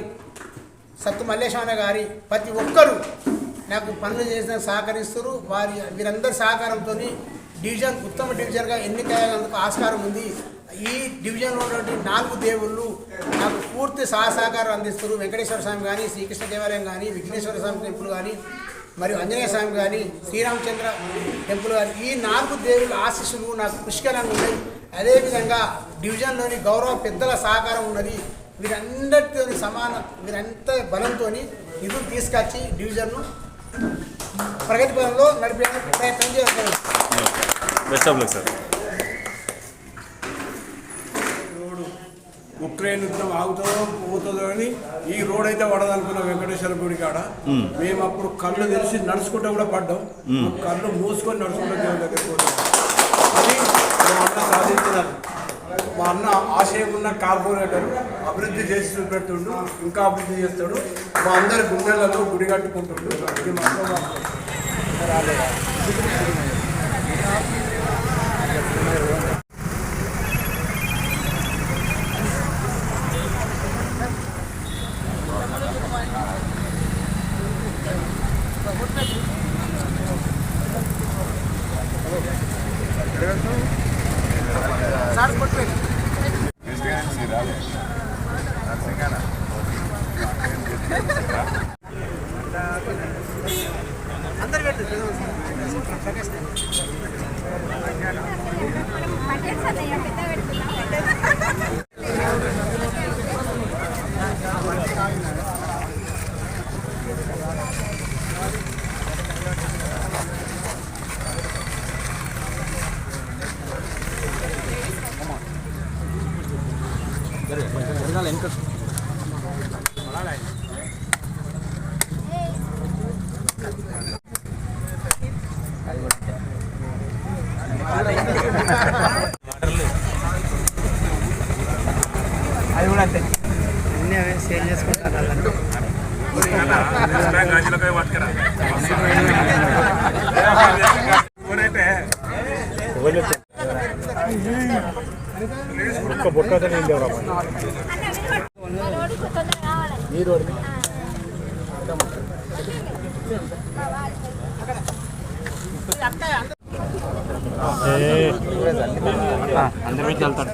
సత్తు మల్లేశన్న గారి ప్రతి ఒక్కరు నాకు పనులు చేసిన సహకరిస్తారు. వీరందరి సహకారంతో డివిజన్ ఉత్తమ డివిజన్గా ఎన్నికయ్యేందుకు ఆస్కారం ఉంది. ఈ డివిజన్లో ఉన్నటువంటి 4 దేవుళ్ళు నాకు పూర్తి సహకారం అందిస్తారు. వెంకటేశ్వర స్వామి కానీ, శ్రీకృష్ణ దేవాలయం కానీ, విఘ్నేశ్వర స్వామి టెంపుల్ కానీ, మరియు ఆంజనేయ స్వామి కానీ, శ్రీరామచంద్ర టెంపుల్ కానీ, ఈ 4 దేవుళ్ళ ఆశీస్సులు నాకు పుష్కలంగా ఉన్నాయి. అదేవిధంగా డివిజన్లోని గౌరవ పెద్దల సహకారం ఉన్నది. వీరందరితో వీరంత బలంతో నిధులు తీసుకొచ్చి డివిజన్ను ప్రగతి పదంలో నడిపేందుకు ప్రయత్నం చేస్తారు. Best of luck sir. Ukraine యుద్ధం ఆగుతుందో పోతుందో అని ఈ రోడ్ అయితే పడదనుకున్నాం వెంకటేశ్వర గుడి కాడ. మేము అప్పుడు కళ్ళు తెరిచి నడుచుకుంటూ కూడా పడ్డాం. కళ్ళు మూసుకొని నడుచుకుంటూ దేవుని దగ్గరికి పోతాం. అది మా అన్న సాధించినారు. మా అన్న ఆశయం ఉన్న కార్పొరేటర్ అభివృద్ధి చేసి చూపెడుతుండు, ఇంకా అభివృద్ధి చేస్తాడు. మా అందరి గుండెలలో గుడి కట్టుకుంటుండు. ఇది మాత్రం అది కూడా అంతే అన్నీ అవే సేల్ చేసుకుంటారు. అందరి నుంచి వెళ్తాడు.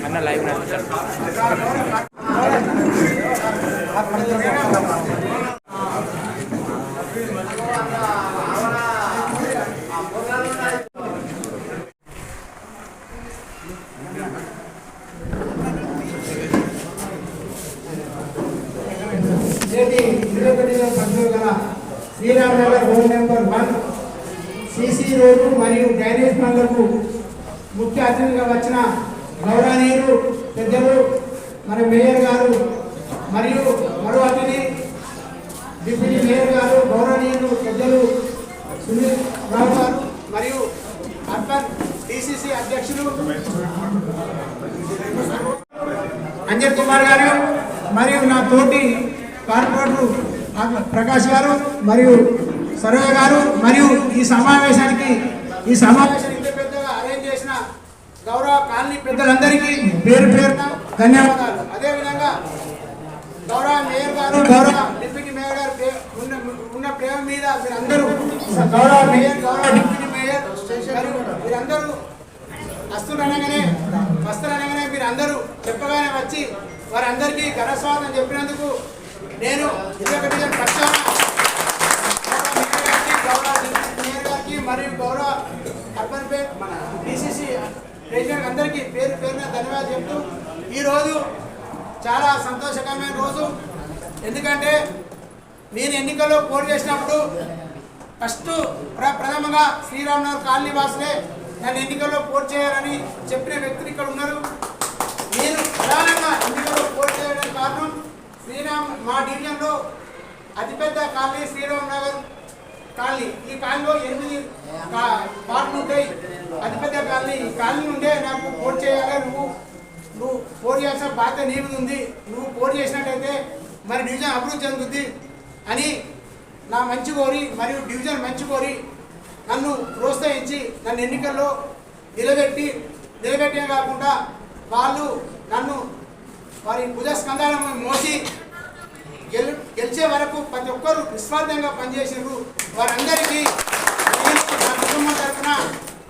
అన్న live Sriramanagar road number 1 CC road మరియు డ్రైనేజ్ పనులకు ముఖ్య అతిథిగా వచ్చిన గౌరవనీయులు పెద్దలు మన మేయర్ గారు మరియు మరో అతిథి డిప్యూటీ మేయర్ గారు గౌరవనీయులు పెద్దలు సునీల్ రావు గారు మరియు అర్బన్ డిసిసి అధ్యక్షులు అంజన్ కుమార్ గారు మరియు నా తోటి కార్పొరేటర్ ప్రకాష్ గారు మరియు సర్వే గారు మరియు ఈ సమావేశం ఇంత పెద్దగా అరేంజ్ చేసిన గౌరవ కాలనీ పెద్దలందరికీ పేరు పేరున ధన్యవాదాలు. అదేవిధంగా గౌరవ మేయర్ గారు గౌరవ డిప్యూటీ మేయర్ గారు ఉన్న ప్రేమ మీద మీరందరూ గౌరవ మేయర్ గౌరవ డిప్యూటీ మేయర్ మీరందరూ వస్తున్ననగానే మీరందరూ చెప్పగానే వచ్చి వారందరికీ ఘనస్వాగతం చెప్పినందుకు నేను 21 డివిజన్ పక్షాన గౌరవ మేయర్ గారికి మరియు గౌరవ అర్బన్ మన డిసిసి ప్రెసిడెంట్ అందరికీ పేరు పేరున ధన్యవాదాలు చెప్తూ ఈరోజు చాలా సంతోషకరమైన రోజు. ఎందుకంటే నేను ఎన్నికల్లో పోటీ చేసినప్పుడు ఫస్ట్ ప్రథమంగా శ్రీరామనగర్ కాలనీ వాసులే నన్ను ఎన్నికల్లో పోటీ చేయాలని చెప్పిన వ్యక్తులు ఇక్కడ ఉన్నారు. నేను ప్రధానంగా ఎన్నికల్లో పోటీ చేయడానికి కారణం మా డివిజన్లో అతిపెద్ద కాలనీ శ్రీరామ్ నగర్ కాలనీ. ఈ కాలనీలో 8 వార్డులు ఉంటాయి. అతిపెద్ద కాలనీ. ఈ కాలనీ నుండే నాకు పోటీ చేయాలి, నువ్వు పోటీ చేయాల్సిన బాధ్యత నీ మీద ఉంది, నువ్వు పోటీ చేసినట్టయితే మరి డివిజన్ అభివృద్ధి చెందుతుంది అని నా మంచి కోరి మరియు డివిజన్ మంచి కోరి నన్ను ప్రోత్సహించి నన్ను ఎన్నికల్లో నిలబెట్టే కాకుండా వాళ్ళు నన్ను వారి భుజ స్కంధాలను మోసి గెలిచే వరకు ప్రతి ఒక్కరు నిస్వార్థంగా పనిచేసారు. వారందరికీ నేను నా కుటుంబం తరఫున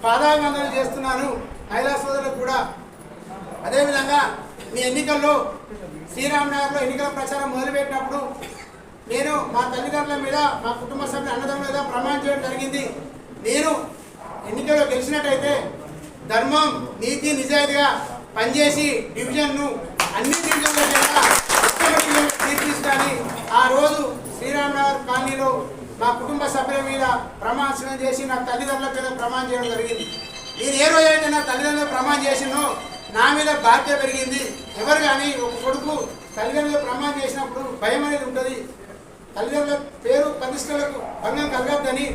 పాదాభివందనలు చేస్తున్నాను. మహిళా సోదరులకు కూడా. అదేవిధంగా మీ ఎన్నికల్లో శ్రీరామనగర్లో ఎన్నికల ప్రచారం మొదలుపెట్టినప్పుడు నేను మా తల్లిదండ్రుల మీద మా కుటుంబ సభ్యుల అన్నదమ్ముల మీద ప్రమాణం చేయడం జరిగింది. నేను ఎన్నికల్లో గెలిచినట్టయితే ధర్మం, నీతి, నిజాయితీగా పనిచేసి డివిజన్ను అన్ని డివిజన్ల తీర్పిస్తానని ఆ రోజు శ్రీరామనగర్ కాలనీలో మా కుటుంబ సభ్యుల మీద ప్రమాణం చేసి నా తల్లిదండ్రుల మీద ప్రమాణం చేయడం జరిగింది. నేను ఏ రోజైతే నా తల్లిదండ్రులు ప్రమాణం చేసినో నా మీద బాధ్యత పెరిగింది. ఎవరు కానీ ఒక కొడుకు తల్లిదండ్రులు ప్రమాణం చేసినప్పుడు భయం అనేది ఉంటుంది. తల్లిదండ్రుల పేరు ప్రతిష్టలకు భంగం కలగద్దని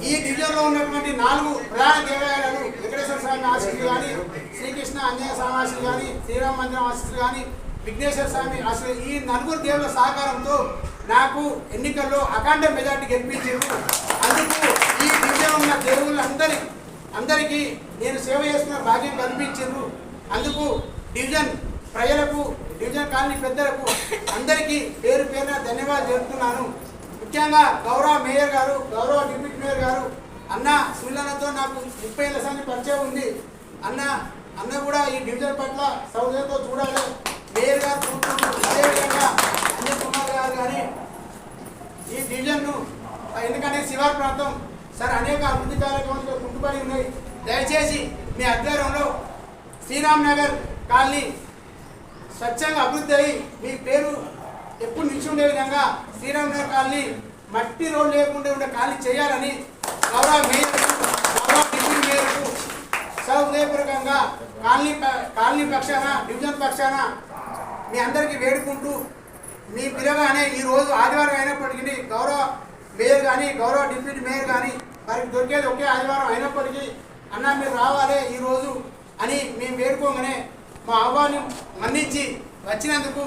ఈ డివిజన్లో ఉన్నటువంటి 4 ప్రధాన దేవాలయాలు వెంకటేశ్వర స్వామి ఆశీస్సులు కానీ, శ్రీకృష్ణ ఆంజనేయ స్వామి ఆశీస్సులు కానీ, శ్రీరామ మందిరం ఆశీస్సులు కానీ, విఘ్నేశ్వర స్వామి ఆశీస్సులు, ఈ 4 దేవుల సహకారంతో నాకు ఎన్నికల్లో అఖండ మెజార్టీ గెలిపించారు. అందుకు ఈ డివిజన్ ఉన్న దేవుళ్ళందరికీ నేను సేవ చేసుకున్న భాగ్యం కల్పించారు. అందుకు డివిజన్ ప్రజలకు, డివిజన్ కాలనీ పెద్దలకు అందరికీ పేరు పేరున ధన్యవాదాలు చెబుతున్నాను. ముఖ్యంగా గౌరవ మేయర్ గారు, గౌరవ డిప్యూటీ మేయర్ గారు అన్న సుల్లన్నతో నాకు 30 ఏళ్ల సంగతి పరిచయం ఉంది. అన్న కూడా ఈ డివిజన్ పట్ల సౌజన్యంతో చూడాలి. మేయర్ గారు అదేవిధంగా అనిల్ కుమార్ గారు కానీ ఈ డివిజన్ను, ఎందుకంటే శివార్ ప్రాంతం సార్ అనేక అభివృద్ధి కార్యక్రమాలు కుంటుపడి ఉన్నాయి. దయచేసి మీ ఆధ్వర్యంలో శ్రీరామ్ నగర్ కాలనీ స్వచ్ఛంగా అభివృద్ధి అయ్యి మీ పేరు ఎప్పుడు నిలిచి ఉండే విధంగా శ్రీరామ్ నగర్ కాలనీ మట్టి రోడ్డు లేకుండా ఉండే కాలనీ చేయాలని గౌరవ మేయర్కు, గౌరవ డిప్యూటీ మేయర్కు హృదయపూర్వకంగా కాలనీ పక్షాన, డివిజన్ పక్షాన మీ అందరికీ వేడుకుంటూ మీ పిలగానే ఈరోజు ఆదివారం అయినప్పటికీ గౌరవ మేయర్ కానీ, గౌరవ డిప్యూటీ మేయర్ కానీ వారికి దొరికేది ఒకే ఆదివారం అయినప్పటికీ అన్న మీరు రావాలి ఈరోజు అని మేము వేడుకోగానే మా ఆహ్వానం మన్నించి వచ్చినందుకు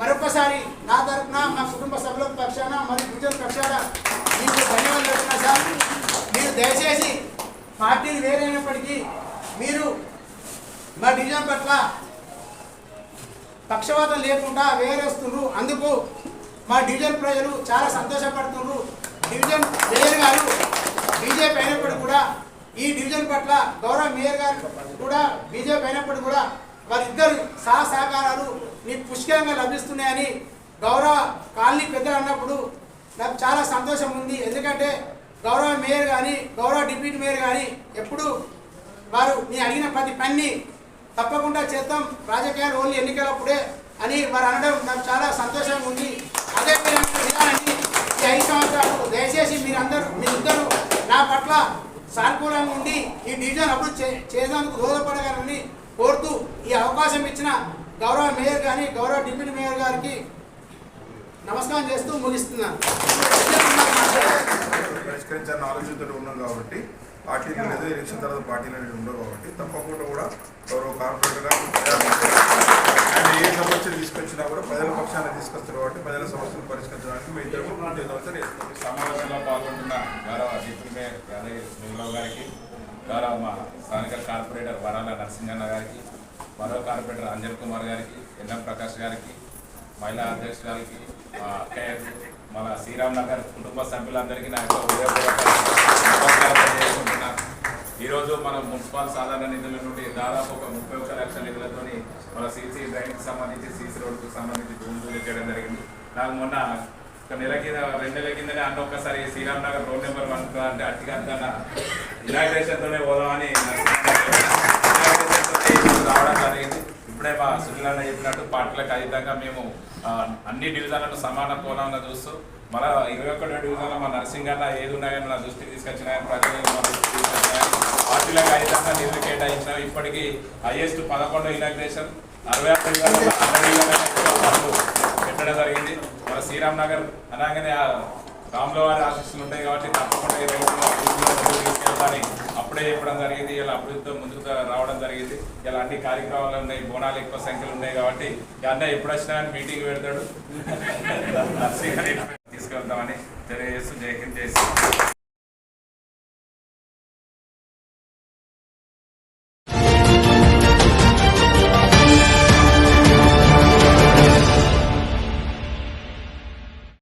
మరొకసారి నా తరఫున, మా కుటుంబ సభ్యుల పక్షాన మరియు డివిజన్ పక్షాన మీకు ధన్యవాదాలు చెప్తున్నా సార్. మీరు దయచేసి పార్టీలు వేరైనప్పటికీ మీరు మా డివిజన్ పట్ల పక్షపాతం లేకుండా వేరేస్తున్నారు. అందుకు మా డివిజన్ ప్రజలు చాలా సంతోషపడుతున్నారు. డివిజన్ మేయర్ గారు బీజేపీ అయినప్పుడు కూడా ఈ డివిజన్ పట్ల గౌరవ మేయర్ గారు కూడా బీజేపీ అయినప్పుడు కూడా వారిద్దరు సహకారాలు మీకు పుష్కలంగా లభిస్తున్నాయని గౌరవ కాలనీ పెద్దలు అన్నప్పుడు నాకు చాలా సంతోషం ఉంది. ఎందుకంటే గౌరవ మేయర్ కానీ, గౌరవ డిప్యూటీ మేయర్ కానీ ఎప్పుడు వారు నేను అడిగిన ప్రతి పని తప్పకుండా చేద్దాం, రాజకీయాలు ఓన్లీ ఎన్నికలప్పుడే అని వారు అనడం నాకు చాలా సంతోషంగా ఉంది. అదే విధానాన్ని ఈ 5 సంవత్సరాలు దయచేసి మీరిద్దరూ నా పట్ల సానుకూలంగా ఉండి ఈ డివిజన్ అభివృద్ధి చేయడానికి దోహదపడగలని కోరుతూ ఈ అవకాశం ఇచ్చిన గౌరవ మేయర్ కానీ, గౌరవ డిప్యూటీ మేయర్ గారికి నమస్కారం చేస్తూ ముగిస్తున్నాను. పరిష్కరించాలని ఆలోచనతో ఉన్నాం కాబట్టి పార్టీలు లేదా ఎలక్షన్ తర్వాత పార్టీలు అనేది ఉండవు కాబట్టి తప్పకుండా కూడా గౌరవ కార్పొరేటర్ గారు ఆయన ఏ సమస్యలు తీసుకొచ్చినా కూడా ప్రజల పక్షాన్ని తీసుకొస్తారు కాబట్టి ప్రజల సమస్యలు పరిష్కరించడానికి మీ ఇద్దరు సమావేశంలో పాల్గొంటున్న గౌరవ డిప్యూటీ మేయర్ నిగులవ్ గారికి, గౌరవ మా స్థానిక కార్పొరేటర్ వరాల నరసింగన్న గారికి, మరో కార్పొరేటర్ అంజన్ కుమార్ గారికి, ఎన్ఎం ప్రకాష్ గారికి, మహిళా అధ్యక్షుడు గారికి, మన శ్రీరామ్ నగర్ కుటుంబ సభ్యులందరికీ నా యొక్క చేసుకుంటున్నాను. ఈరోజు మన మున్సిపల్ సాధారణ నిధుల నుండి దాదాపు ఒక 31 లక్షల నిధులతో మన సీసీ డ్రైన్కి సంబంధించి, సీసీ రోడ్కు సంబంధించి భూములు చేయడం జరిగింది. నాకు మొన్న ఒక నెల కింద 2 నెలల కిందనే అన్న ఒక్కసారి శ్రీరామ్ నగర్ రోడ్ నెంబర్ 1 అంటే అట్టిగా ఇనాగ్రేషన్తోనే పోదామని రావడం జరిగింది. ఇప్పుడే మా సునీల్ అన్న చెప్పినట్టు పార్టీలకు అతీతంగా మేము అన్ని డివిజన్లను సమాన కోణంలో చూస్తూ మన 21వ డివిజన్లో మా నర్సింగన్న ఏది ఉన్నాయని నా దృష్టికి తీసుకొచ్చినాయని ప్రజలు పార్టీలకు అతీతంగా నిధులు కేటాయించినాం. ఇప్పటికీ హైయెస్ట్ 11 ఇనాగ్రేషన్ 66 పెట్టడం జరిగింది. మన శ్రీరామ్ నగర్ అనగానే రాముల వారి ఆశీస్సులు ఉంటాయి కాబట్టి తప్పకుండా ఈ రోజుల్లో అభివృద్ధిలో తీసుకెళ్తాని అప్పుడే చెప్పడం జరిగింది. ఇలా అభివృద్ధితో ముందుకు రావడం జరిగింది. ఇలా అన్ని కార్యక్రమాలు ఉన్నాయి, బోనాలు ఎక్కువ సంఖ్యలో ఉన్నాయి కాబట్టి అన్న ఎప్పుడు వచ్చినా కానీ మీటింగ్ పెడతాడు తీసుకెళ్తామని తెలియజేస్తూ జై హింద్, జై శ్రీరామ్.